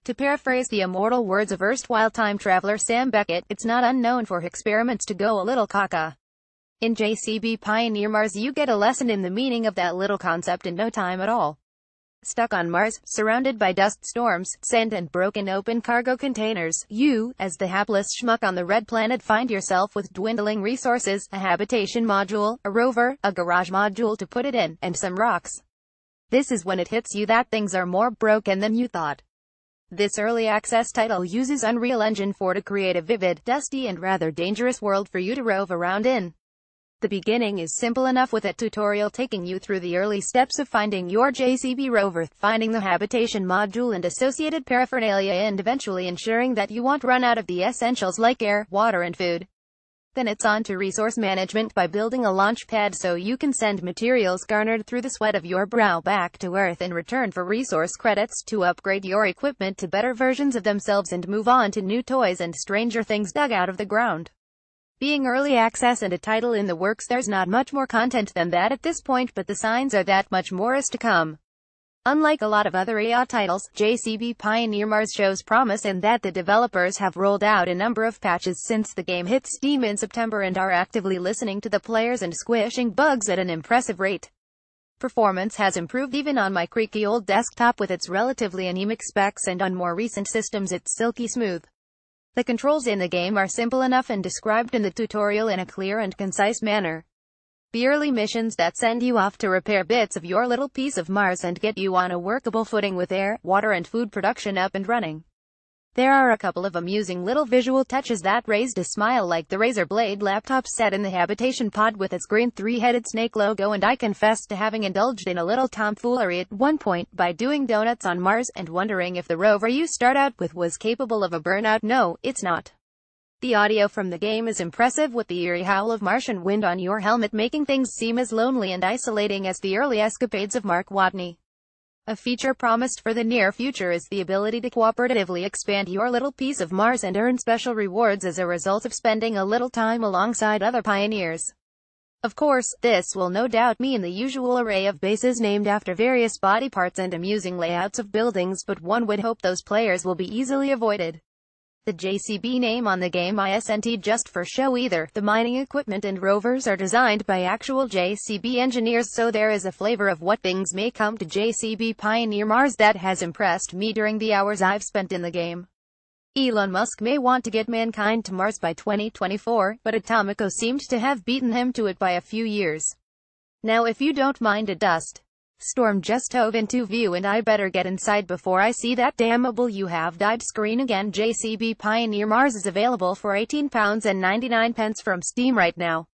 To paraphrase the immortal words of erstwhile time traveler Sam Beckett, it's not unknown for experiments to go a little caca. In JCB Pioneer Mars you get a lesson in the meaning of that little concept in no time at all. Stuck on Mars, surrounded by dust storms, sand and broken open cargo containers, you, as the hapless schmuck on the red planet, find yourself with dwindling resources, a habitation module, a rover, a garage module to put it in, and some rocks. This is when it hits you that things are more broken than you thought. This early access title uses Unreal Engine 4 to create a vivid, dusty and rather dangerous world for you to rove around in. The beginning is simple enough, with a tutorial taking you through the early steps of finding your JCB rover, finding the habitation module and associated paraphernalia, and eventually ensuring that you won't run out of the essentials like air, water and food. Then it's on to resource management by building a launch pad so you can send materials garnered through the sweat of your brow back to Earth in return for resource credits to upgrade your equipment to better versions of themselves and move on to new toys and stranger things dug out of the ground. Being early access and a title in the works, there's not much more content than that at this point, but the signs are that much more is to come. Unlike a lot of other EA titles, JCB Pioneer Mars shows promise in that the developers have rolled out a number of patches since the game hit Steam in September and are actively listening to the players and squishing bugs at an impressive rate. Performance has improved even on my creaky old desktop with its relatively anemic specs, and on more recent systems it's silky smooth. The controls in the game are simple enough and described in the tutorial in a clear and concise manner. The early missions that send you off to repair bits of your little piece of Mars and get you on a workable footing with air, water and food production up and running. There are a couple of amusing little visual touches that raised a smile, like the razor blade laptop set in the habitation pod with its green three-headed snake logo, and I confess to having indulged in a little tomfoolery at one point by doing donuts on Mars and wondering if the rover you start out with was capable of a burnout. No, it's not. The audio from the game is impressive, with the eerie howl of Martian wind on your helmet making things seem as lonely and isolating as the early escapades of Mark Watney. A feature promised for the near future is the ability to cooperatively expand your little piece of Mars and earn special rewards as a result of spending a little time alongside other pioneers. Of course, this will no doubt mean the usual array of bases named after various body parts and amusing layouts of buildings, but one would hope those players will be easily avoided. The JCB name on the game isn't just for show either. The mining equipment and rovers are designed by actual JCB engineers, so there is a flavor of what things may come to JCB Pioneer Mars that has impressed me during the hours I've spent in the game. Elon Musk may want to get mankind to Mars by 2024, but Atomico seemed to have beaten him to it by a few years. Now if you don't mind a dust storm just hove into view and I better get inside before I see that damnable "you have died" screen again. JCB Pioneer Mars is available for £18.99 from Steam right now.